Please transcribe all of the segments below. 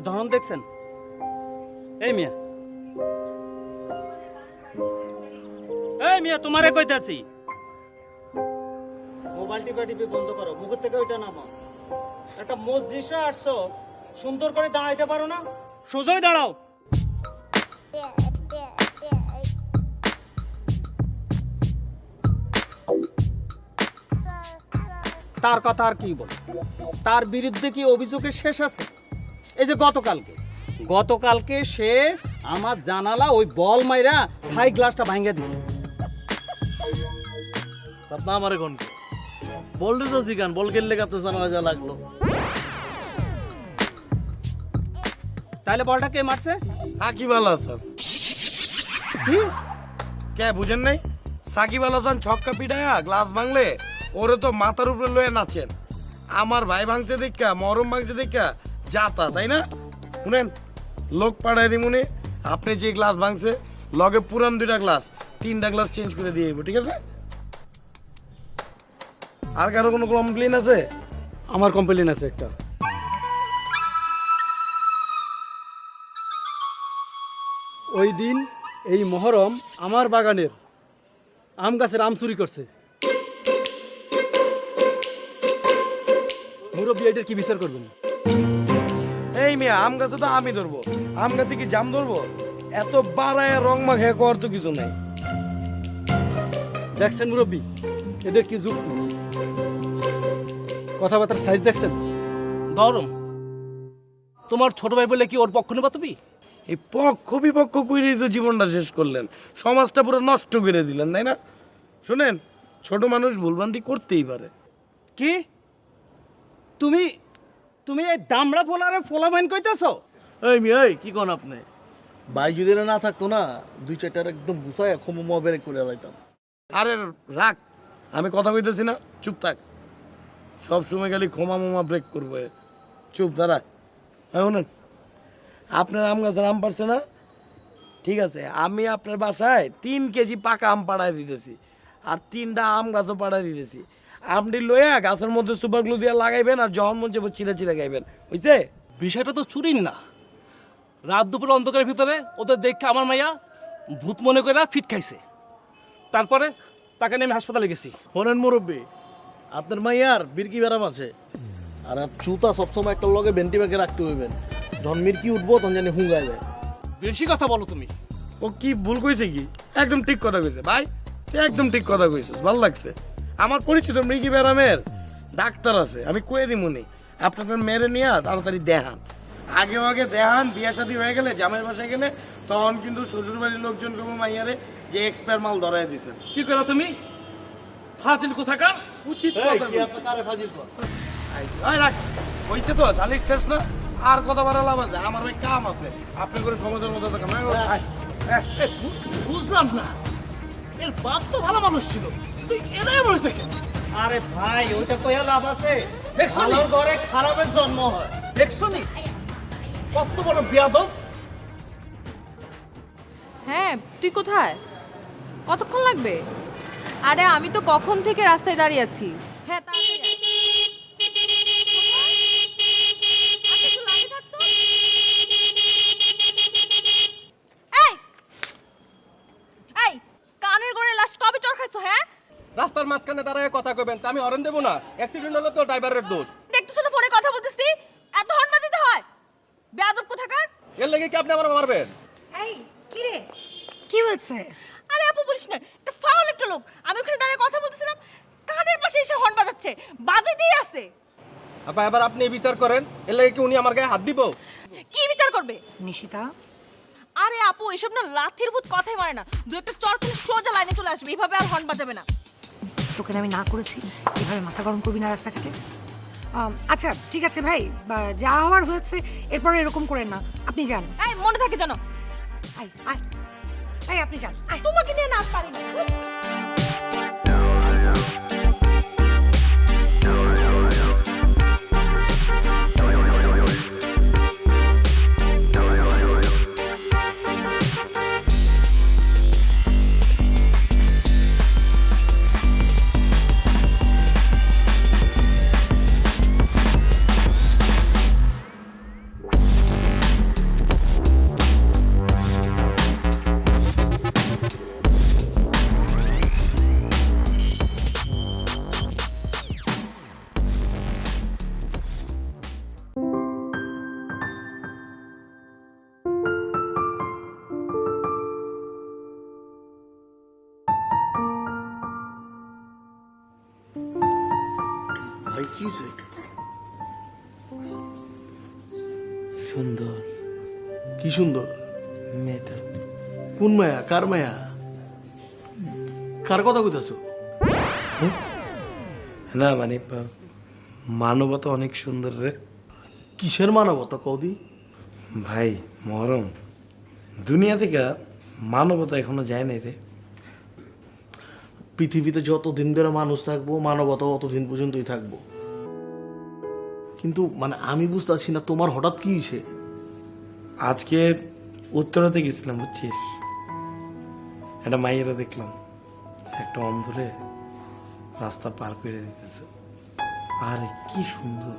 ধরন দেখছেন? এই মিয়া, এই মিয়া, তোমারে কইতাছি মোবাইল টিপি বন্ধ করো, মুখের থেকে ওইটা নামাও। একটা মসজিদে আসছো, সুন্দর করে দাঁড়াইতে পারো না? সোজাই দাঁড়াও। তার কথা আর কি বল, তার বিরুদ্ধে কি অভিযোগের শেষ আছে? এই যে গতকালকে সে আমার জানালা ওই বল মাইরা থাই গ্লাসটা ভাঙিয়ে দিছে। আপনি আমারে কোন বললি তো জিগান বল খেললে আপনি জানা যা লাগলো। তাহলে বলটা কে মারছে? সাকিব আল হাসান। কি কে বুঝেন নাই? সাকিব আল হাসান ছক্কা পিটায়া গ্লাস ভাঙলে ওরে তো মাথার উপরে লয়ে নাচেন। আমার ভাই ভাঙছে দেখা, মরম ভাঙছে দেখা যাতা, তাই না? শুনেন, লোক পাঠায় দিমুনি, আপনি যে গ্লাস ভাঙছে লগে পুরান 2টা গ্লাস 3টা গ্লাস চেঞ্জ করে দিয়ে দিব, ঠিক আছে? আর কারো কোনো কমপ্লেন আছে? আমার কমপ্লেন আছে একটা। ওই দিন এই মহরম আমার বাগানের আম গাছের আম চুরি করছে। মুরব্বী এটার কি বিচার করবেন? এই মেয়ে, আম গাছে তো আমি ধরবো, আম গাছে কি জাম ধরবো? এত বাড়ায় রং মাখে কর তো কিছু নাই। দেখছেন মুরব্বী এদের কি যুক্তি, কথাবার্তার সাইজ দেখছেন? ধরম তোমার ছোট ভাই বলে কি ওর পক্ষ নেবা তুমি? এই পক্ষ বিপক্ষ কইরেই তো জীবনটা শেষ করলেন, সমাজটা পুরো নষ্ট করে দিলেন, তাই না? শুনেন, ছোট মানুষ ভুলভ্রান্তি করতেই পারে। কি তুমি তুমি এই দামড়া ফোলারে ফোলামাইন কইতাছো? এই মি এই কি কোন আপনি? ভাই যদি এরা না থাকতো না 2-4টার একদম গুছায় খমো মবেরে করে লাইতাম। আরে রাখ, আমি কথা কইতেছি না, চুপ থাক। সব সময় খালি ক্ষমা মোমা ব্রেক করবো, চুপ দাঁড়া। হ্যাঁ শুনেন, আপনার আম গাছের আম পারছে না, ঠিক আছে, আমি আপনার বাসায় 3 কেজি পাকা আম পাড়ায় দিতেছি, আর 3টা আম গাছও পাড়ায় দিতেছি। আমটি লইয়া গাছের মধ্যে সুপার গ্লু দিয়ে লাগাইবেন, আর যখন মন চাইবে চিরা চিরা গাইবেন, বুঝছে? বিষয়টা তো চুরির না, রাত দুপুরে অন্ধকারের ভিতরে ওদের দেখে আমার মাইয়া ভূত মনে করে ফিট খাইছে, তারপরে তাকে নিয়ে আমি হাসপাতালে গেছি। হরেন মুরব্বী, আপনার মাইয়ার বিরকি ব্যারাম আছে, আর জুতা সবসময় একটা লগে বেন্টি ব্যাগে রাখতে হইবেন, যখন মিরকি উঠবো তখন জানি হুঙ্গায় যায়। বেশি কথা বলো তুমি। ও কি ভুল কইছে? কি একদম ঠিক কথা কইছে ভাই, তুই একদম ঠিক কথা কইছিস, ভালো লাগছে। আমার পরিচিত মৃগী ব্যারামের ডাক্তার আছে, আমি কয়ে দিমুনি, আপনাদের মেরে নিয়ে তাড়াতাড়ি দেখান। আগে দেখান, বিয়া শাদী হয়ে গেলে জামাই বাসায় গেলে তখন কিন্তু শ্বশুর বাড়ির লোকজন কেমন মাইয়ারে যে এক্সপায়ার মাল ধরাই দিছেন। কি করো তুমি? ফাজিল কোথাকার। উচিত কথা কইছিস। আয় রাখ, হইছে তো, চালিশ শেষ না, আর কথা বাড়া লাভ আছে? আমার ভাই কাম আছে, আপনি করে সমাজের মতো থাকেন। বুঝলাম না, এর বাপ তো ভালো মানুষ ছিল, তুই এটাই বলেছে কেন? আরে ভাই, ওইটা কইয়া লাভ আছে? দেখছো নি? ভালোর ঘরে খারাপের জন্ম হয়। দেখছো নি কত বড় বিয়াদব? হ্যাঁ, তুই কোথায়? কতক্ষণ লাগবে? আরে আমি তো কখন থেকে রাস্তায় দাঁড়িয়ে আছি। হ্যাঁ, তাড়াতাড়ি আয়। আর কিছু লাগে থাকতো? এই! এই, কানের গোড়ে লাস্ট কবে চড় খাইছো, হ্যাঁ? রাস্তার মাঝখানে দাঁড়ায় কথা কইবেন, তা আমি হরেন দেবো না? অ্যাক্সিডেন্ট হলে তো ড্রাইভারের দোষ। দেখতেছো না ফোনে কথা বলতেছি? এত হর্ন বাজাতে হয়? বেয়াদব কোথাকার! এর লেগে কি আপনি আমার মারবেন? এই, কি রে? কি হয়েছে? আরে আপু বলিস না, একটা ফাউল একটা লোক। আমি ওখানে দাঁড়িয়ে কথা বলতেছিলাম, কানের পাশে এসে হর্ন বাজাচ্ছে, বাজে দিয়ে আছে। আপা এবার আপনি বিচার করেন, এর লেগে কি উনি আমার গায়ে হাত দিব? কি বিচার করবে? নিশিতা, আরে আপু, এসব না লাথির ভূত কথাই মারে না। দু একটা চড় খুব সোজা লাইনে চলে আসবে, এইভাবে আর হর্ন বাজাবে না। তোকে না আমি না করেছি, এভাবে মাথা গরম করবি না রাস্তাঘাটে। আচ্ছা ঠিক আছে ভাই, যা হওয়ার হয়েছে, এরপরে এরকম করেন না, আপনি যান। এই, মনে থাকে জানো। আয় আয় আয়, আপনি যান। আয়। তোমাকে নিয়ে নাচ পারি না। হয়েছে? সুন্দর কি সুন্দর মেয়েটা। কোন মায়া? কার মায়া? কার কথা কইতাছো? না মানে মানবতা অনেক সুন্দর রে কিসের মানবতা কদি? ভাই। মহরম, দুনিয়া থেকে মানবতা এখনো যায় নাই রে। পৃথিবীতে যতদিন ধরে মানুষ থাকবো মানবতা অতদিন পর্যন্তই থাকবো। কিন্তু মানে আমি বুঝতেছি না তোমার হঠাৎ কি হয়েছে? আজকে উত্তরাতে গেছিলাম বুঝছিস, একটা মাইয়েরা দেখলাম একটা অন্ধরে রাস্তা পার করে দিতেছে। আরে কি সুন্দর!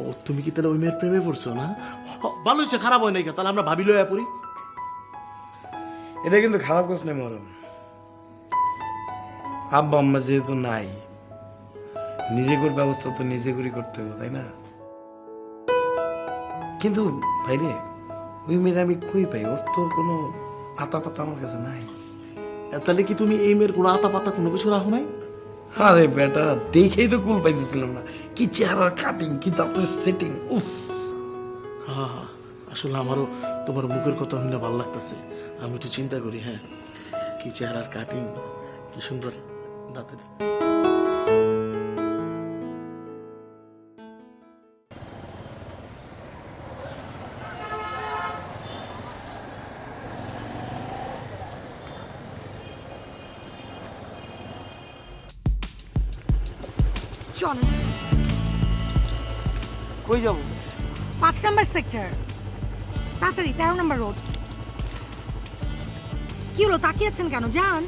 ও তুমি কি তাহলে ওই মেয়ের প্রেমে পড়ছো না? ভালো হয়েছে, খারাপ হয় নাই। তাহলে আমরা ভাবি লইয়া পড়ি। এটা কিন্তু খারাপ কাজ নেই মহরম। আব্বা আম্মা যেহেতু নাই, নিজে করে ব্যবস্থা তো নিজে করে করতে হবে, তাই না? কিন্তু ভাইরে, ওই মেয়ের আমি কই পাই? ওর তো কোনো আতা পাতা আমার কাছে নাই। তাহলে কি তুমি এই মেয়ের কোনো আতা পাতা কোনো কিছু রাখো নাই? আরে বেটা, দেখেই তো কুল পাইতেছিলাম না। কি চেহারার কাটিং, কি দাঁতের সেটিং! উফ! হ্যাঁ, আসলে আমারও তোমার মুখের কথা শুনে ভালো লাগতেছে। আমি একটু চিন্তা করি। হ্যাঁ, কি চেহারার কাটিং, কি সুন্দর দাঁতের। চলেন। কই যাবো? 5 নাম্বার সেক্টর, তাড়াতাড়ি 13 নাম্বার রোড। কি হলো, তাকিয়ে আছেন কেন? যান।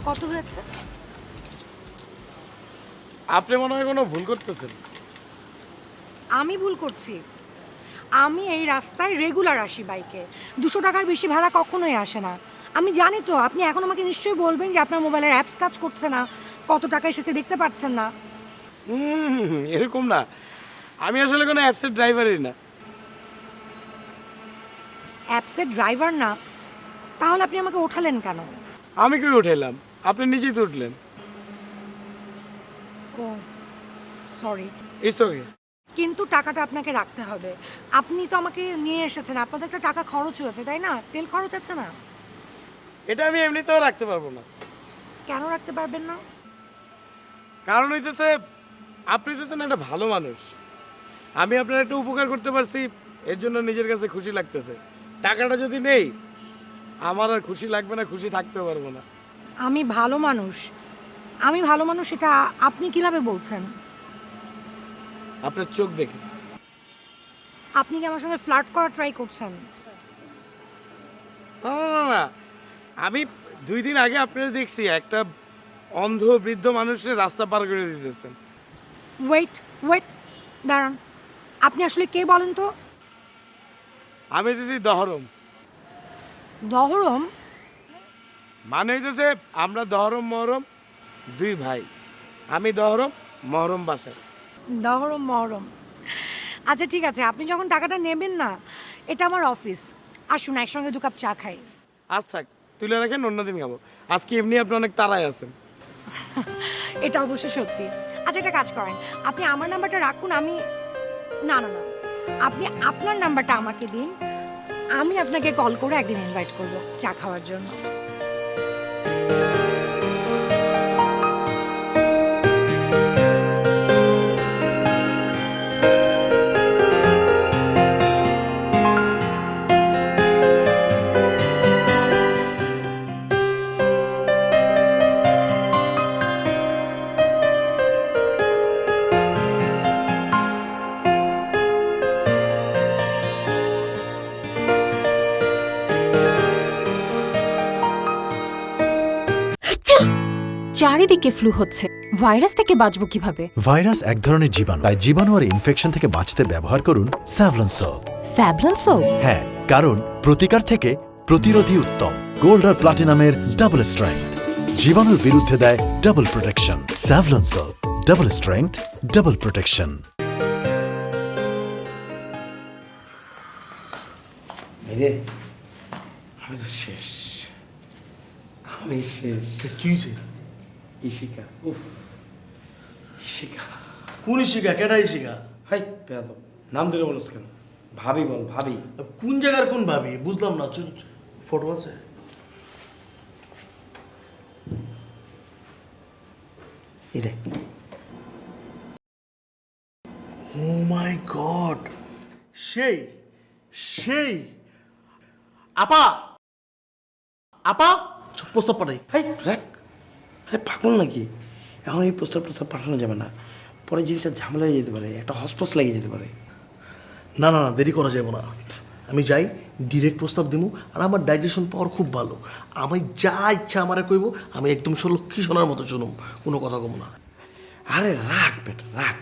কত হয়েছে? আপনি মনে হয় কোনো ভুল করতেছেন। আমি ভুল করছি? আমি এই রাস্তায় রেগুলার আসি বাইকে। 200 টাকার বেশি ভাড়া কখনোই আসে না। আমি জানি তো আপনি এখন আমাকে নিশ্চয়ই বলবেন যে আপনার মোবাইলের অ্যাপস কাজ করছে না, কত টাকা এসেছে দেখতে পাচ্ছেন না। এরকম না, আমি আসলে কোনো অ্যাপসের ড্রাইভারই না। অ্যাপসের ড্রাইভার না? তাহলে আপনি আমাকে ওঠালেন কেন? আমি কই উঠাইলাম? আপনি নিজেই তো উঠলেন। ও সরি। It's okay. কিন্তু টাকাটা আপনাকে রাখতে হবে। আপনি তো আমাকে নিয়ে এসেছেন, আপনাদের একটা টাকা খরচ হয়েছে তাই না? তেল খরচ আছে না? এটা আমি এমনিতেও রাখতে পারবো না। কেন রাখতে পারবেন না? কারণ হইতেছে আপনি হইতেছেন একটা ভালো মানুষ। আমি আপনার একটা উপকার করতে পারছি, এর জন্য নিজের কাছে খুশি লাগতেছে। টাকাটা যদি নেই, আমার আর খুশি লাগবে না, খুশি থাকতেও পারবো না। আমি ভালো মানুষ, আমি ভালো মানুষ এটা আপনি কিভাবে বলছেন? আপনার চোখ দেখে। আপনি কি আমার সঙ্গে ফ্লার্ট করার ট্রাই করছেন? না না না, আমি 2 দিন আগে আপনারা দেখছি একটা অন্ধ বৃদ্ধ মানুষের রাস্তা পার করে দিতেছেন। ওয়েট, দাঁড়ান। আপনি আসলে কে বলেন তো? আমি হইতেছি দহরম। দহরম? মানে হইতেছে আমরা দহরম মহরম 2 ভাই। আমি দহরম, মহরম বাসায়। দহরম মহরম। আচ্ছা ঠিক আছে, আপনি যখন টাকাটা নেবেন না, এটা আমার অফিস। আসুন একসঙ্গে 2 কাপ চা খাই। আজ থাক, তুলে রাখেন, অন্যদিন খাবো। আজকে এমনি আপনি অনেক তাড়ায় আছেন। এটা অবশ্য সত্যি। আচ্ছা একটা কাজ করেন, আপনি আমার নাম্বারটা রাখুন, আমি না না না আপনি আপনার নাম্বারটা আমাকে দিন, আমি আপনাকে কল করে একদিন ইনভাইট করব চা খাওয়ার জন্য। চারিদিকে ফ্লু হচ্ছে, ভাইরাস থেকে বাঁচবো কিভাবে? ভাইরাস এক ধরনের জীবাণু, তাই জীবাণু আর ইনফেকশন থেকে বাঁচতে ব্যবহার করুন স্যাভলন সোপ। Savlon soap? হ্যাঁ, কারণ প্রতিকার থেকে প্রতিরোধী উত্তম। গোল্ড আর প্লাটিনামের ডাবল স্ট্রেংথ জীবাণুর বিরুদ্ধে দেয় double protection. Savlon soap, double strength, double protection. রে আমি তো শেষ, আমি শেষ। কি হয়েছে? ইশিকা, উফ, ইশিকা। কোন ইশিকা? কেডা ইশিকা? হাই বেয়াদব, নাম ধরে বলছ কেন? ভাবি বল, ভাবি। কোন জায়গার কোন ভাবি বুঝলাম না। ফটো আছে? এই দেখ। ও মাই গড, সেই সেই আপা, আপা প্রস্তাব পাঠাই। হাই রাখ, আরে পাগল নাকি? এখন এই প্রস্তাব পাঠানো যাবে না, পরে জিনিসটা ঝামেলা হয়ে যেতে পারে, একটা হসপস লেগে যেতে পারে। না না না, দেরি করা যাবে না। আমি যাই, ডিরেক্ট প্রস্তাব দিব। আর আমার ডাইজেশন পাওয়ার খুব ভালো, আমি যা ইচ্ছা আমারে কইব, আমি একদম লক্ষ্মী সোনার মতো শুনুম, কোনো কথা কম না। আরে রাখ বেটা রাখ,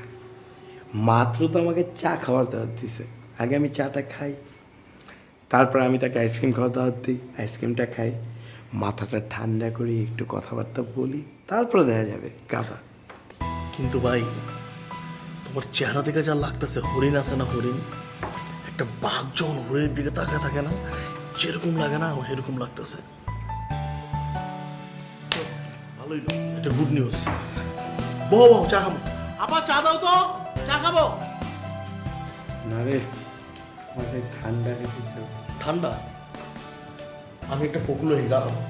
মাত্র তো আমাকে চা খাওয়ার দাওয়াত দিছে, আগে আমি চাটা খাই, তারপর আমি তাকে আইসক্রিম খাওয়ার দাওয়াত দিই, আইসক্রিমটা খাই, মাথাটা ঠান্ডা করি, একটু কথাবার্তা বলি, তারপরে দেখা যাবে গাদা। কিন্তু ভাই, তোমার চেহারা দেখে যা লাগতেছে, হরিণ আছে না হরিণ, একটা বাঘ যখন হরিণের দিকে তাকায় থাকে না, যেরকম লাগে না আমার এরকম লাগতেছে। ভালোই, এটা গুড নিউজ। বহু বহু চা খাবো। আপা চা দাও তো, চা খাবো। না রে, আমাকে ঠান্ডা খেতে চাও? ঠান্ডা? আমি একটা পকুলো হয়ে দাঁড়াবো।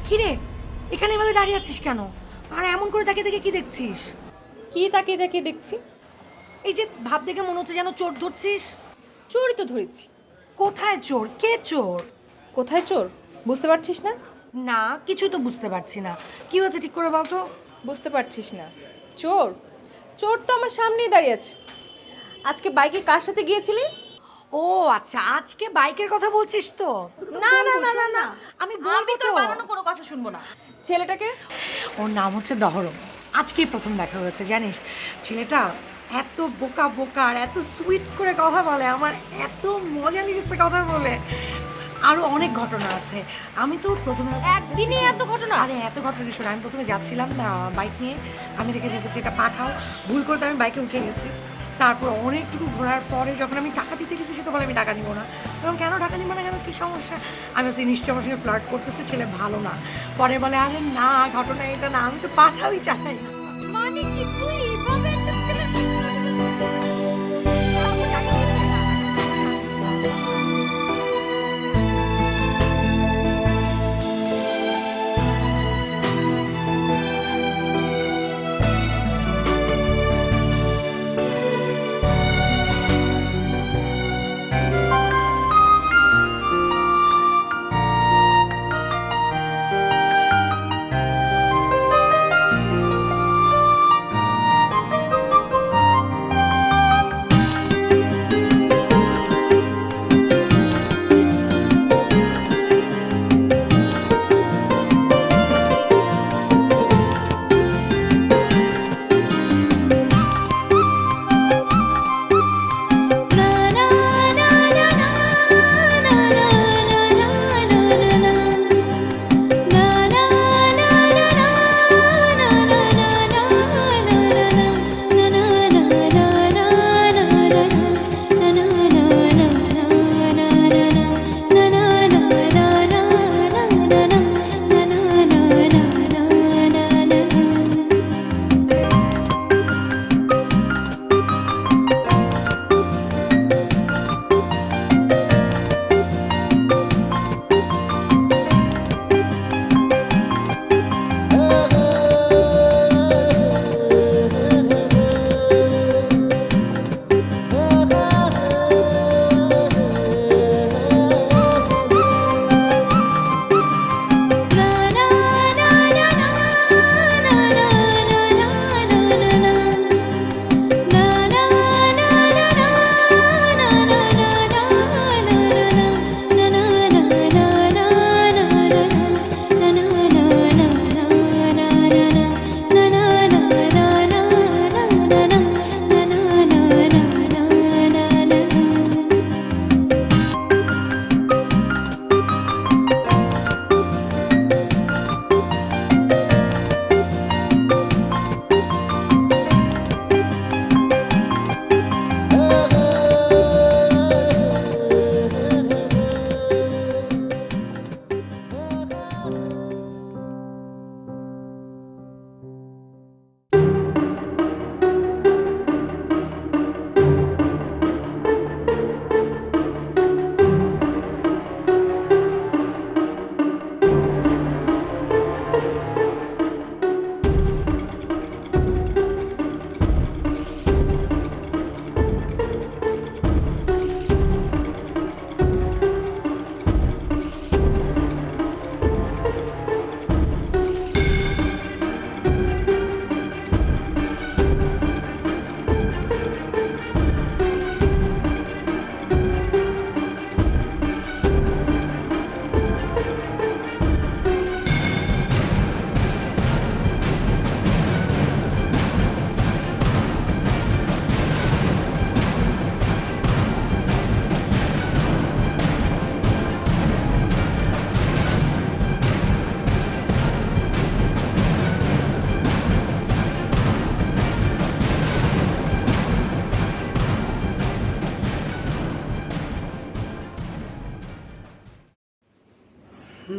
কিরে এখানে এভাবে দাঁড়িয়ে আছিস কেন? আর এমন করে তাকিয়ে থেকে কি দেখছিস? কি তাকিয়ে তাকিয়ে দেখছি? এই যে ভাব দেখে মনে হচ্ছে যেন চোর ধরছিস। চোরই তো ধরেছি। কোথায় চোর? কে চোর? কোথায় চোর বুঝতে পারছিস না? না, কিছু তো বুঝতে পারছি না। কি হচ্ছে ঠিক করে বল তো। বুঝতে পারছিস না? চোর, চোর তো আমার সামনেই দাঁড়িয়ে আছে। আজকে বাইকে কার সাথে গিয়েছিলি? ও আচ্ছা, আজকে বাইকের কথা বলছিস তো? না না না না না, আমি বলবো তো। তোর বানানো কোনো কথা শুনবো না। ছেলেটাকে? ওর নাম হচ্ছে দহরম। আজকেই প্রথম দেখা হয়েছে, জানিস ছেলেটা এত বোকা বোকা আর এত সুইট করে কথা বলে, আমার এত মজা লেগেছে কথা বলে। আরো অনেক ঘটনা আছে। আমি তো প্রথমে একদিনে এত ঘটনা? আরে এত ঘটনা শোন, আমি প্রথমে যাচ্ছিলাম বাইক নিয়ে, আমি দেখে দেখেছি এটা পাঠাও, ভুল করতে আমি বাইকে উঠে গেছি। তারপর অনেকটুকু ঘোরার পরে যখন আমি টাকা দিতে গেছি, সে তো বলে আমি টাকা নিবো না। এবং কেন টাকা নিবো না, কেন কী সমস্যা? আমি হচ্ছে নিশ্চয় আমার সঙ্গে ফ্লার্ট করতেছে, ছেলে ভালো না। পরে বলে আরে না, ঘটনা এটা না, আমি তো পাঠাওই চাই। মানে কি তুই এইভাবে একটা ছেলের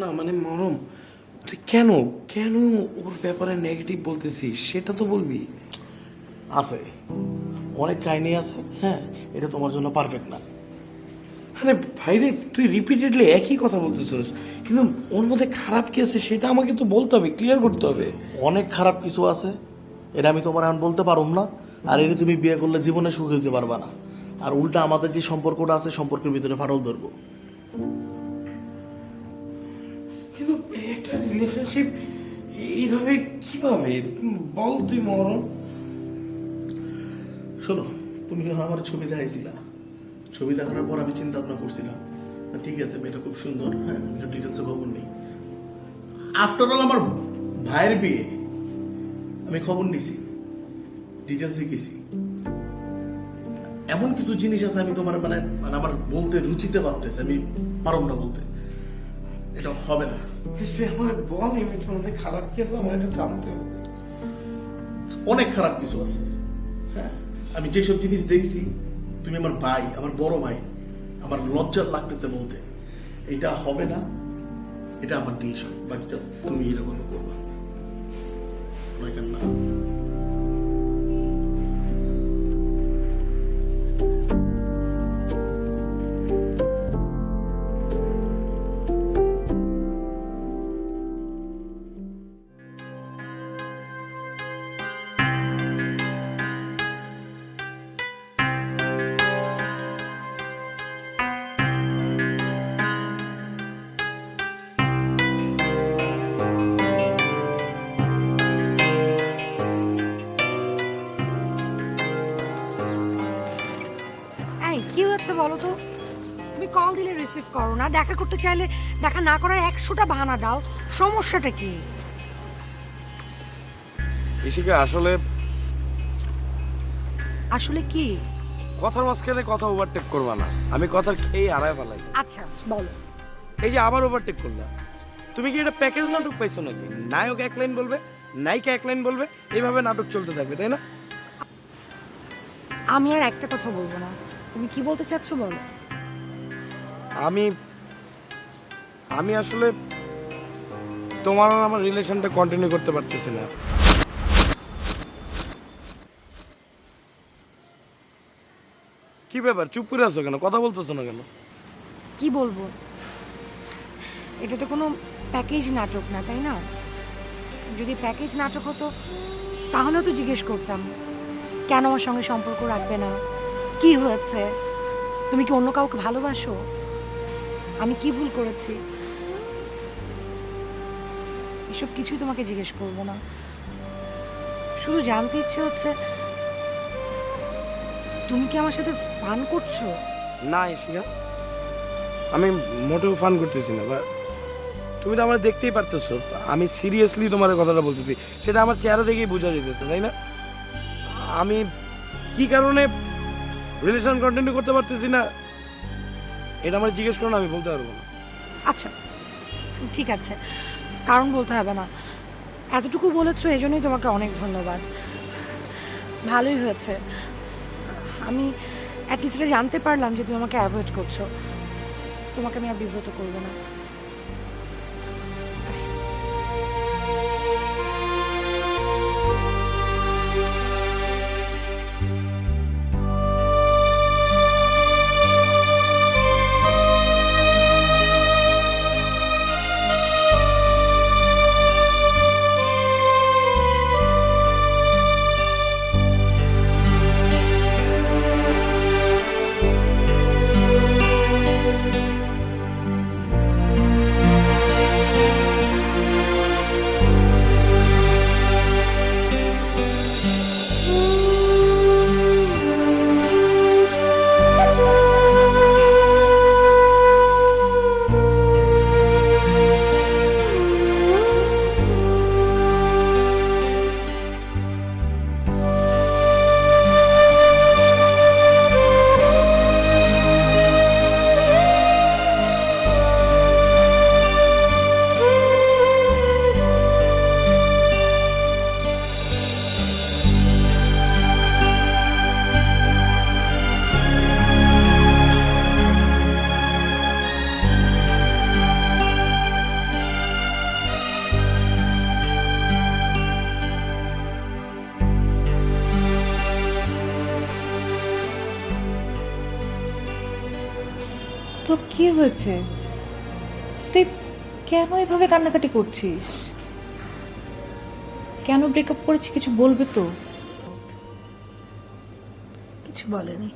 না মানে মরম, তুই কেন কেন ওর ব্যাপারে নেগেটিভ বলতেছিস সেটা তো বলবি। আছে, অনেক কাহিনী আছে। হ্যাঁ, এটা তোমার জন্য পারফেক্ট না। আরে ভাইরে, তুই রিপিটেডলি একই কথা বলতেছিস, কিন্তু ওর মধ্যে খারাপ কি আছে সেটা আমাকে তো বলতে হবে, ক্লিয়ার করতে হবে। অনেক খারাপ কিছু আছে, এটা আমি তোমার এখন বলতে পারুম না। আর এটা তুমি বিয়ে করলে জীবনে সুখ হইতে পারবা না। আর উল্টা আমাদের যে সম্পর্কটা আছে, সম্পর্কের ভিতরে ফাটল ধরবো। কিন্তু একটা রিলেশনশিপ এইভাবে কিভাবে বল তুই মরম? শোনো, তুমি যখন আমার ছবি দেখাইছিলা, ছবি দেখানোর পর আমি চিন্তা ভাবনা করছিলাম না, ঠিক আছে মেয়েটা খুব সুন্দর, হ্যাঁ আমি তো ডিটেলসে খবর নেই। আফটার অল আমার ভাইয়ের বিয়ে, আমি খবর নিছি, ডিটেলসে গেছি। এমন কিছু জিনিস আছে আমি তোমার মানে মানে আমার বলতে রুচিতে পারতেছে, আমি পারব না বলতে, এটা হবে না। তুই আমার বল এই মেয়েটার মধ্যে খারাপ কি আছে আমার এটা জানতে হবে। অনেক খারাপ কিছু আছে, হ্যাঁ আমি যেসব জিনিস দেখছি, তুমি আমার ভাই, আমার বড় ভাই, আমার লজ্জা লাগতেছে বলতে, এটা হবে না, এটা আমার ডিসিশন, বাকিটা তুমি এরকম করবা না। এই কি হচ্ছে বলো তো? তুমি কল দিলে রিসিভ করো না, দেখা করতে চাইলে দেখা না করার 100টা বাহানা দাও, সমস্যাটা কি? ইশিকা আসলে আসলে কি? কথার মাঝখানে কথা ওভারটেক করবা না, আমি কথার খেয়ে আড়ায় ফেলাই। আচ্ছা বলো। এই যে আবার ওভারটেক করলা, তুমি কি এটা প্যাকেজ নাটক পাইছো নাকি? নায়ক এক লাইন বলবে, নায়িকা এক লাইন বলবে, এইভাবে নাটক চলতে থাকবে, তাই না? আমি আর একটা কথা বলবো না, তুমি কি বলতে চাচ্ছ বলো। আমি আসলে তোমার আর আমার রিলেশনটা কন্টিনিউ করতে পারতেছি না। কি ব্যাপার, চুপ করে আছো কেন? কথা বলতেছো না কেন? কি বলবো, এটা তো কোনো প্যাকেজ নাটক না, তাই না? যদি প্যাকেজ নাটক হতো তাহলে তো জিজ্ঞেস করতাম কেন আমার সঙ্গে সম্পর্ক রাখবে না, কি হয়েছে, তুমি কি অন্য কাউকে ভালোবাসো, আমি কি ভুল করেছি, এসব কিছুই তোমাকে জিজ্ঞেস করবো না। শুধু জানতে ইচ্ছে হচ্ছে তুমি কি আমার সাথে ফান করছো? না ইশিকা, আমি মোটেও ফান করতেছি না। তুমি তো আমার দেখতেই পারতেছো, আমি সিরিয়াসলি তোমার কথাটা বলতেছি, সেটা আমার চেহারা দেখেই বোঝা যেতেছে, তাই না? আমি কি কারণে রিলেশন কন্টিনিউ করতে পারতেছি না এটা আমার জিজ্ঞেস করো না, আমি বলতে পারবো না। আচ্ছা ঠিক আছে, কারণ বলতে হবে না, এতটুকু বলেছো এজন্যই তোমাকে অনেক ধন্যবাদ। ভালোই হয়েছে, আমি অ্যাটলিস্ট এটা জানতে পারলাম যে তুমি আমাকে অ্যাভয়েড করছো। তোমাকে আমি আর বিব্রত করবো না। আসি। কি হয়েছে? তুই কেন এভাবে কান্নাকাটি করছিস? কেন ব্রেকআপ করেছিস কিছু বলবে তো? কিছু বলেনি।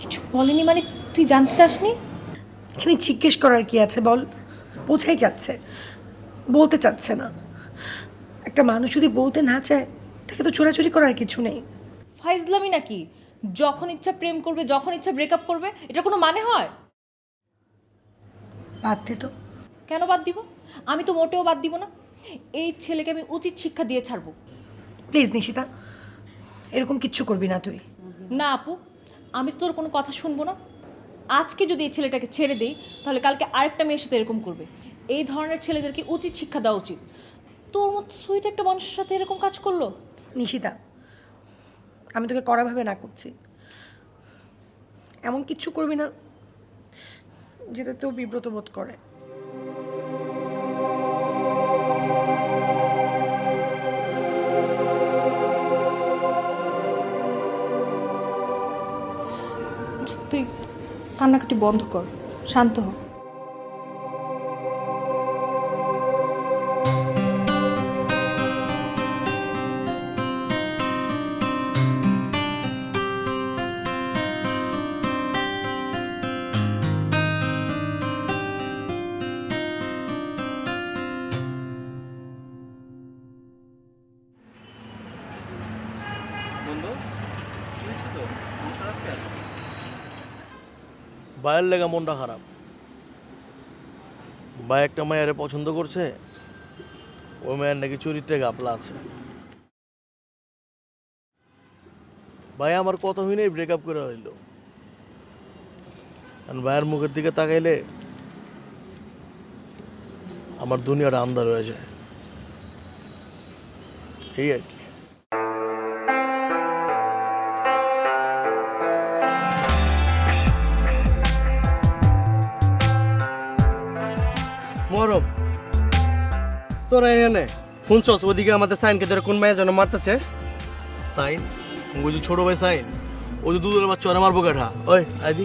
কিছু বলেনি মানে তুই জানতে চাসনি? এখানে জিজ্ঞেস করার কি আছে বল? বোঝাই যাচ্ছে, বলতে চাচ্ছে না। একটা মানুষ যদি বলতে না চায় তাকে তো চোরাচুরি করার কিছু নেই। ফাইজলামি নাকি? যখন ইচ্ছা প্রেম করবে, যখন ইচ্ছা ব্রেকআপ করবে, এটা কোনো মানে হয়? বাদ দে তো। কেন বাদ দিব? আমি তো মোটেও বাদ দিব না। এই ছেলেকে আমি উচিত শিক্ষা দিয়ে ছাড়বো। প্লিজ নিশিতা, এরকম কিচ্ছু করবি না তুই। না আপু, আমি তো তোর কোনো কথা শুনবো না। আজকে যদি এই ছেলেটাকে ছেড়ে দিই তাহলে কালকে আরেকটা মেয়ের সাথে এরকম করবে। এই ধরনের ছেলেদেরকে উচিত শিক্ষা দেওয়া উচিত। তোর মতো সুইট একটা মানুষের সাথে এরকম কাজ করলো। নিশিতা, আমি তোকে কড়াভাবে না করছি। এমন কিচ্ছু করবি না যেটা তো বিব্রত বোধ করে। তুই কান্নাকাটি বন্ধ কর, শান্ত হ। ভাইয়ের লেগা মনটা খারাপ। ভাই একটা মেয়েরে পছন্দ করছে, ওই মেয়ের নাকি চরিত্রে গাপলা আছে। ভাই আমার কথা হইলেই ব্রেকআপ করে হইল। ভাইয়ের মুখের দিকে তাকাইলে আমার দুনিয়াটা আন্ধার হয়ে যায়। এই আর কি। মহরম, তোরা এখানে শুনছস ওদিকে আমাদের সাইনকে ধরে কোন মেয়ে যেন মারতেছে? সাইন? ওই যে ছোট ভাই সাইন, ও যে দুধের বাচ্চা ওরা মারবো কাঠা। ওই আইদি।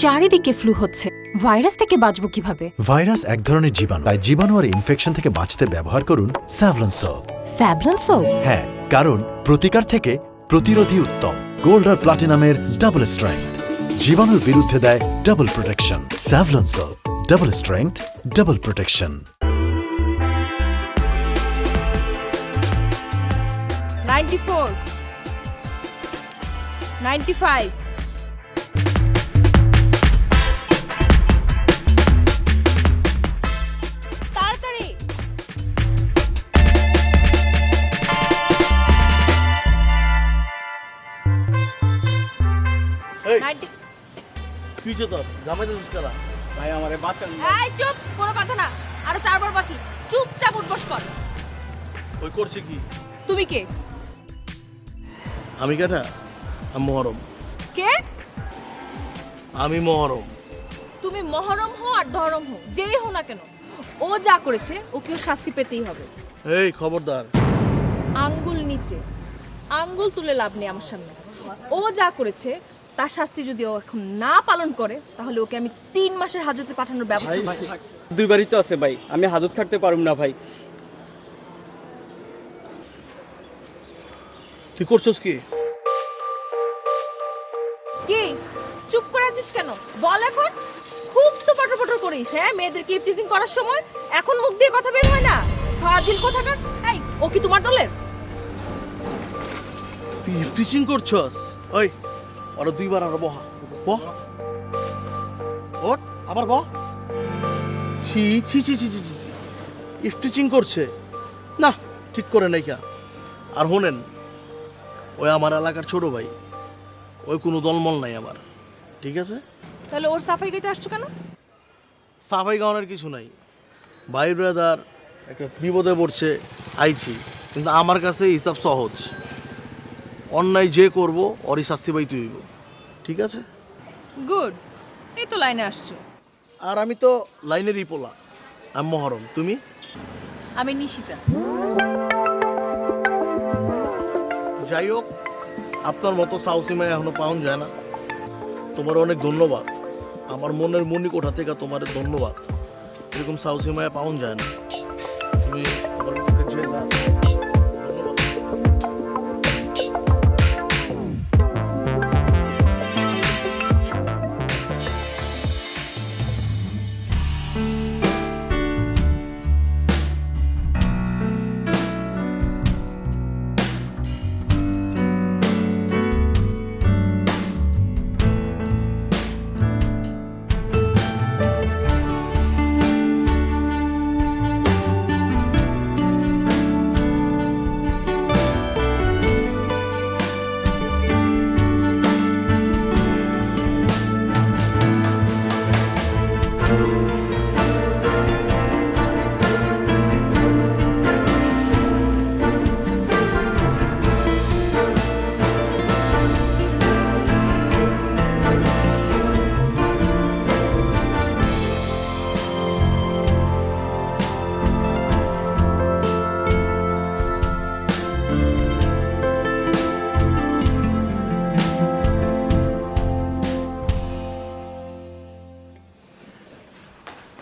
চারিদিকে ফ্লু হচ্ছে, ভাইরাস থেকে বাঁচবো কিভাবে? ভাইরাস এক ধরনের জীবাণু, তাই জীবাণু আর ইনফেকশন থেকে বাঁচতে ব্যবহার করুন স্যাভলন সোপ। Savlon soap? হ্যাঁ, কারণ প্রতিকার থেকে প্রতিরোধী উত্তম। গোল্ড আর প্লাটিনামের ডাবল স্ট্রেংথ জীবাণুর বিরুদ্ধে দেয় double protection. Savlon soap, double strength, double protection. 94, 95, তাড়াতাড়ি। এই 90 তুই যে তোর জামাই দিছিস কারা? ভাই আমারে বাঁচান। এই চুপ, কোনো কথা না। আরো 4 বার বাকি। চুপচাপ উঠবস কর। ওই করছে কি? তুমি কে? আমি কাঠা? আমি মহরম। কে? আমি মহরম। তুমি মহরম হো আর ধরম হো, যেই হো না কেন, ও যা করেছে ওকেও শাস্তি পেতেই হবে। এই খবরদার। আঙ্গুল নিচে, আঙ্গুল তুলে লাভ নেই আমার সামনে। ও যা করেছে তার শাস্তি যদি ও এখন না পালন করে তাহলে ওকে আমি 3 মাসের হাজতে পাঠানোর ব্যবস্থা করছি। দুইবারই তো আছে ভাই, আমি হাজত খাটতে পারুম না ভাই। তুই করছস কি? কি চুপ করে আছিস কেন? বল এখন। খুব তো পটর পটর করিস, হ্যাঁ? মেয়েদেরকে ইপটিজিং করার সময় এখন মুখ দিয়ে কথা বের হয় না। ফাজিল কোথাকার। এই, ও কি তোমার দলের? তুই টিচিং করছস? ওই ওরা দুইবার আর বহা বহ। ওট আবার বহ। ছি ছি ছি ছি ছি ছি। স্টিচিং করছে না, ঠিক করে নাই কা। আর হোনেন, ওই আমার এলাকার ছোট ভাই, ওই কোনো দলমল নাই আমার, ঠিক আছে? তাহলে ওর সাফাই গাইতে আসছো কেন? সাফাই গাওয়ানোর কিছু নাই। ভাই ব্রাদার একটা বিপদে পড়ছে, আইছি। কিন্তু আমার কাছে হিসাব সহজ, অন্যায় যে করবো ওরই শাস্তি পাইতে হইব, ঠিক আছে? গুড, এই তো লাইনে আসছো। আর আমি তো লাইনেরই পোলা। আমি মহরম, তুমি? আমি নিশিতা। যাই হোক, আপনার মতো সাউসি মেয়ে এখনো পাওয়া যায় না। তোমার অনেক ধন্যবাদ। আমার মনের মনি কোঠা থেকে তোমার ধন্যবাদ। এরকম সাহসী মায়া পাওয়া যায় না। তুমি তোমার ভিতরে যে রাগ, ধন্যবাদ।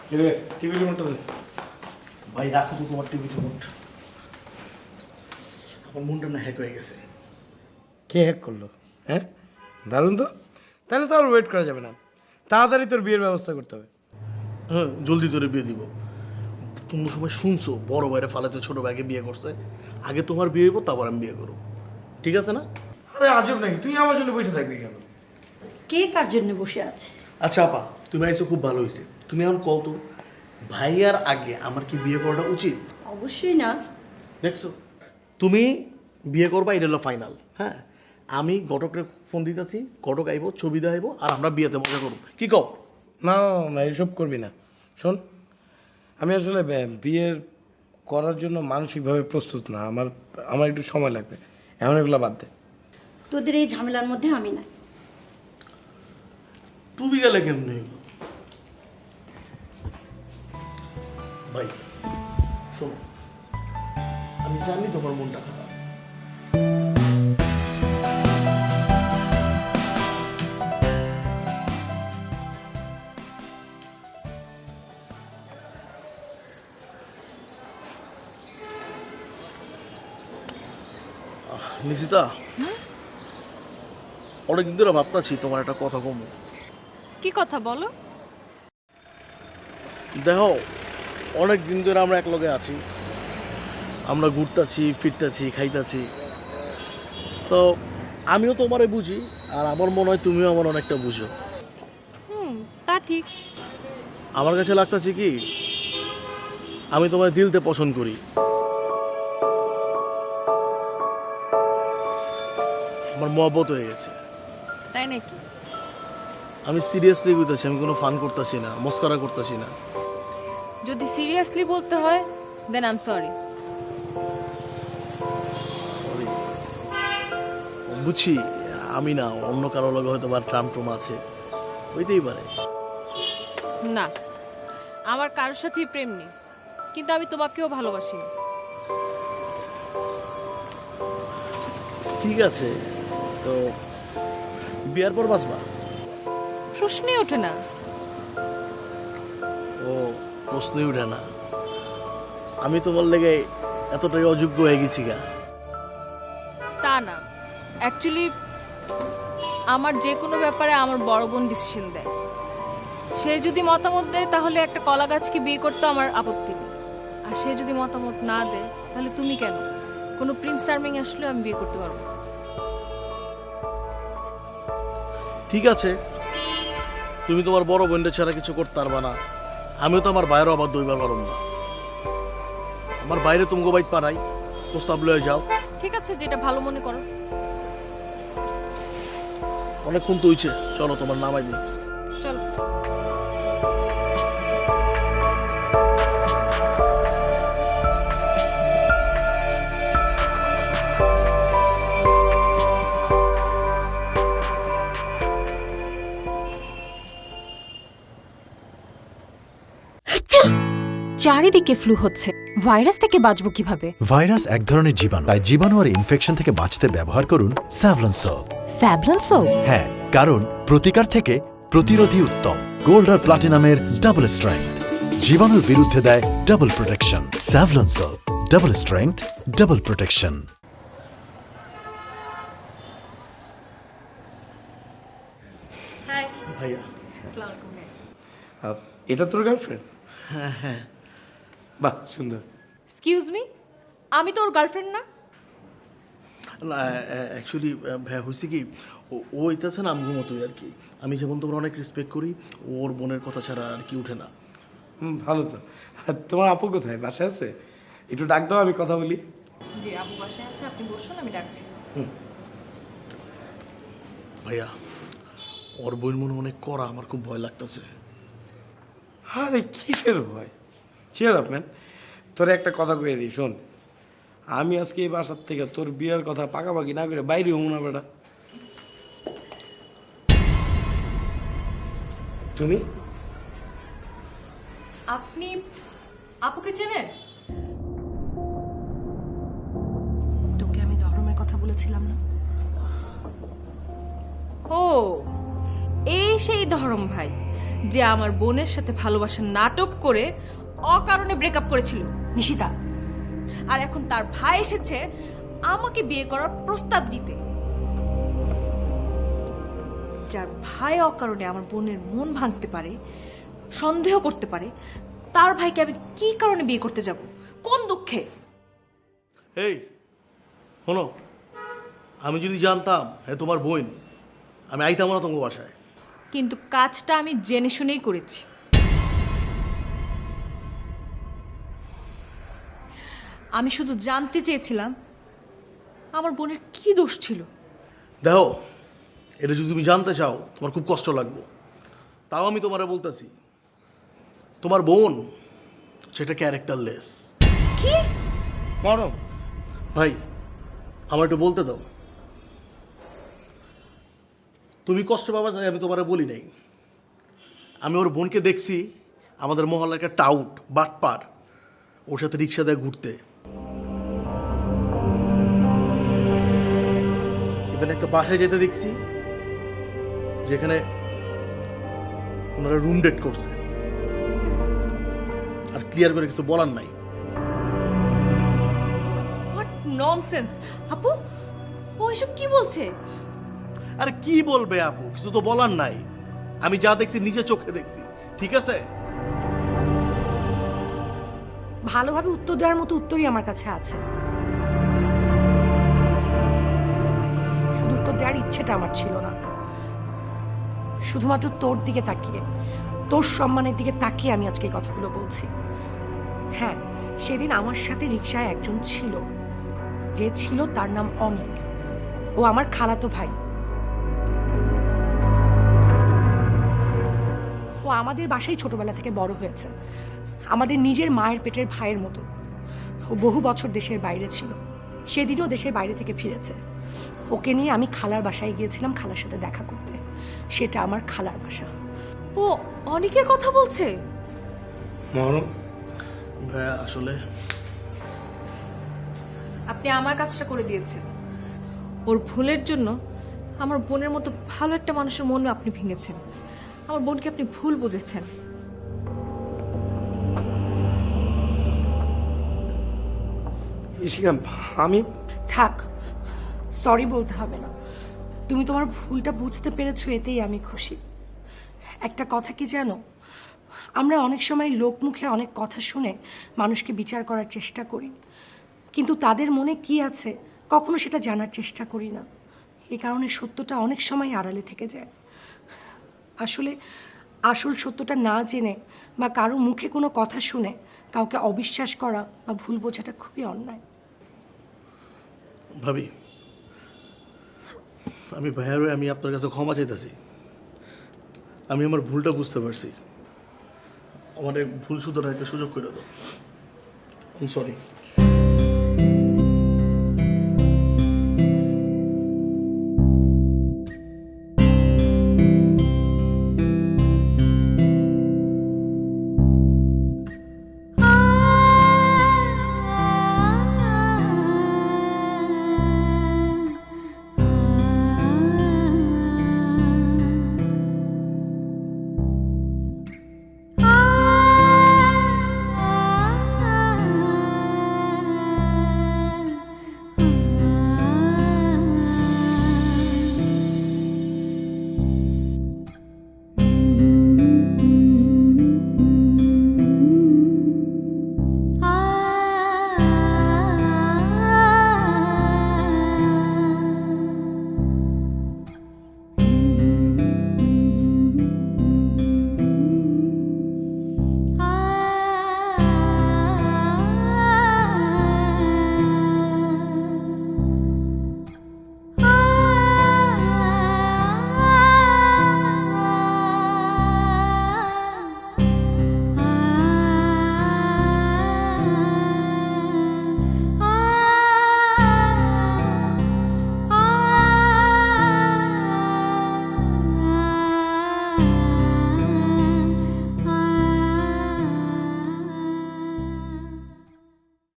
কিরে টিভি রিমোটটা দে। ভাই রাখো তো তোমার টিভি রিমোট। আমার মনটা না হ্যাক হয়ে গেছে। কে হ্যাক করলো? হ্যাঁ, দারুণ তো। তাহলে তো আর ওয়েট করা যাবে না, তাড়াতাড়ি তোর বিয়ের ব্যবস্থা করতে হবে। হ্যাঁ, জলদি তোরে বিয়ে দিব। কোনো সময় শুনছো বড় ভাইরা ফালাতে ছোট ভাইকে বিয়ে করছে? আগে তোমার বিয়ে হইব, তারপর আমি বিয়ে করব। ঠিক আছে না? আরে আজব নাকি, তুই আমার জন্য বসে থাকবি কেন? কে কার জন্য বসে আছে? আচ্ছা আপা, তুমি আইছো খুব ভালো হয়েছে। তুমি এখন কত ভাইয়ার আগে আমার কি বিয়ে করাটা উচিত? অবশ্যই না। দেখছো, তুমি বিয়ে করবা, এটা হলো ফাইনাল। হ্যাঁ, আমি ঘটকরে ফোন দিতেছি, ঘটক আইব, ছবি দেখাইব, আর আমরা বিয়েতে মজা করব। কি কও? না না, এসব করবি না। শোন, আমি আসলে বিয়ের করার জন্য মানসিকভাবে প্রস্তুত না। আমার একটু সময় লাগবে। এখন এগুলো বাদ দে। তোদের এই ঝামেলার মধ্যে আমি নাই। তুমি গেলে কেমনি? ভাই শোনো, আমি জানি তোমার মনটা খারাপ। নিশিতা, অনেকদিন ধরে ভাবতাছি তোমার একটা কথা কমো। কি কথা বলো? দেখো, অনেক দিন ধরে আমরা এক লগে আছি, আমরা ঘুরতাছি, ফিরতাছি, খাইতাছি। তো আমিও তোমারে বুঝি, আর আমার মনে হয় তুমিও আমার অনেকটা বুঝো। তা ঠিক। আমার কাছে লাগতাছে কি, আমি তোমার দিলতে পছন্দ করি। আমার মহব্বত হয়ে গেছে। তাই নাকি? আমি সিরিয়াসলি বুঝতেছি, আমি কোনো ফান করতেছি না, মস্করা করতেছি না। যদি সিরিয়াসলি বলতে হয় then I am sorry. Sorry, বুঝছি আমি না, অন্য কারো লগে হয়তো বা ট্রাম ট্রুম আছে, হইতেই পারে। না, আমার কারোর সাথেই প্রেম নেই, কিন্তু আমি তোমাকেও ভালোবাসি। ঠিক আছে, তো বিয়ার পর বাঁচবা? প্রশ্নই ওঠে না। ও, প্রশ্নই উঠে না। আমি তোমার লেগে এতটাই অযোগ্য হয়ে গেছি গা? তা না, অ্যাকচুয়ালি আমার যে কোনো ব্যাপারে আমার বড় বোন ডিসিশন দেয়। সে যদি মতামত দেয় তাহলে একটা কলা গাছকে বিয়ে করতে আমার আপত্তি নেই, আর সে যদি মতামত না দেয় তাহলে তুমি কেন? কোনো প্রিন্স চার্মিং আসলে আমি বিয়ে করতে পারবো। ঠিক আছে, তুমি তোমার বড় বোনদের ছাড়া কিছু করতে পারবা না, আমিও তো আমার বাইরেও আবার দইবার পারব না। আমার বাইরে তুমি বাইত পারাই, প্রস্তাব লয়ে যাও। ঠিক আছে, যেটা ভালো মনে করো। অনেকক্ষণ তো হইছে, চলো তোমার নামাই দিই। চলো। চারিদিকে ফ্লু হচ্ছে, ভাইরাস থেকে বাঁচবো কিভাবে? ভাইরাস এক ধরনের জীবাণু, তাই জীবাণু আর ইনফেকশন থেকে বাঁচতে ব্যবহার করুন স্যাভলন সোপ। Savlon soap? হ্যাঁ, কারণ প্রতিকার থেকে প্রতিরোধী উত্তম। গোল্ড আর প্লাটিনামের ডাবল স্ট্রেংথ, জীবাণুর বিরুদ্ধে দেয় double protection. Savlon salt, double strength, double protection. ভাইয়া এটা তোর গার্লফ্রেন্ড? হ্যাঁ হ্যাঁ, বাহ সুন্দর। এক্সকিউজ মি, আমি তো ওর গার্লফ্রেন্ড না। না অ্যাকচুয়ালি ভাইয়া হয়েছে কি, ও ইতাছে না আমগো মতোই আর কি। আমি যেমন তোমার অনেক রেসপেক্ট করি, ওর বোনের কথা ছাড়া আর কি উঠে না। ভালো তো। তোমার আপু কোথায়, বাসায় আছে? একটু ডাক দাও, আমি কথা বলি। জি, আপু বাসায় আছে, আপনি বসুন, আমি ডাকছি। ভাইয়া ওর বোন মনে অনেক করা, আমার খুব ভয় লাগতেছে। আরে কিসের ভয়? Cheer up man. তোর একটা কথা কয়ে দিই, শোন, আমি আজকে এই বাসার থেকে তোর বিয়ের কথা পাকাপাকি না করে বাইরে হবো না বেটা। তুমি আপনি আপুকে চেনেন? তোকে আমি ধর্মের কথা বলেছিলাম না? ও, এই সেই ধরম ভাই যে আমার বোনের সাথে ভালোবাসার নাটক করে অকারণে ব্রেকআপ করেছিল। নিশিতা, আর এখন তার ভাই এসেছে আমাকে বিয়ে করার প্রস্তাব দিতে। যার ভাই অকারণে আমার বোনের মন ভাঙতে পারে, সন্দেহ করতে পারে, তার ভাইকে আমি কি কারণে বিয়ে করতে যাব? কোন দুঃখে? এই শোনো, আমি যদি জানতাম হ্যাঁ তোমার বোন, আমি আইতাম না তোমার বাসায়। কিন্তু কাজটা আমি জেনে শুনেই করেছি। আমি শুধু জানতে চেয়েছিলাম আমার বোনের কি দোষ ছিল। দেখো, এটা যদি তুমি জানতে চাও তোমার খুব কষ্ট লাগবে, তাও আমি তোমারে বলতেছি, তোমার বোন সেটা ক্যারেক্টারলেস। কি? মরম ভাই আমার একটু বলতে দাও। তুমি কষ্ট পাবা তাই আমি তোমারে বলি নাই। আমি ওর বোনকে দেখছি আমাদের মহল্লার একটা টাউট বাটপার, ওর সাথে রিক্সা দেয় ঘুরতে। এখানে একটা বাসায় যেতে দেখছি যেখানে ওনারা রুম ডেট করছে, আর ক্লিয়ার করে কিছু বলার নাই। What nonsense! আপু, ও এসব কি বলছে? আরে কি বলবে আপু, কিছু তো বলার নাই। আমি যা দেখছি নিজে চোখে দেখছি, ঠিক আছে? ভালোভাবে উত্তর দেওয়ার মতো উত্তরই আমার কাছে আছে। শুধু উত্তর দেওয়ার ইচ্ছেটা আমার ছিল না। শুধুমাত্র তোর দিকে তাকিয়ে, তোর সম্মানের দিকে তাকিয়ে আমি আজকে এই কথাগুলো বলছি। হ্যাঁ, সেদিন আমার সাথে রিকশায় একজন ছিল, যে ছিল তার নাম অনিক। ও আমার খালাতো ভাই। ও আমাদের বাসায় ছোটবেলা থেকে বড় হয়েছে, আমাদের নিজের মায়ের পেটের ভাইয়ের মতো। ও বহু বছর দেশের বাইরে ছিল, সেদিনও দেশের বাইরে থেকে ফিরেছে। ওকে নিয়ে আমি খালার বাসায় গিয়েছিলাম খালার সাথে দেখা করতে। সেটা আমার খালার বাসা। ও অনেকের কথা বলছে? মরম ভাইয়া আসলে আপনি আমার কাজটা করে দিয়েছেন। ওর ভুলের জন্য আমার বোনের মতো ভালো একটা মানুষের মন আপনি ভেঙেছেন। আমার বোনকে আপনি ভুল বুঝেছেন। আমি থাক, সরি বলতে হবে না। তুমি তোমার ভুলটা বুঝতে পেরেছো, এতেই আমি খুশি। একটা কথা কি জানো, আমরা অনেক সময় লোকমুখে অনেক কথা শুনে মানুষকে বিচার করার চেষ্টা করি, কিন্তু তাদের মনে কি আছে কখনো সেটা জানার চেষ্টা করি না। এই কারণে সত্যটা অনেক সময় আড়ালে থেকে যায়। আসলে আসল সত্যটা না জেনে বা কারো মুখে কোনো কথা শুনে কাউকে অবিশ্বাস করা বা ভুল বোঝাটা খুবই অন্যায়। ভাবি, আমি ভাইয়ার হয়ে আমি আপনার কাছে ক্ষমা চাইতেছি। আমি আমার ভুলটা বুঝতে পারছি, আমার ভুল শুধরানোর একটা সুযোগ করে দাও। সরি।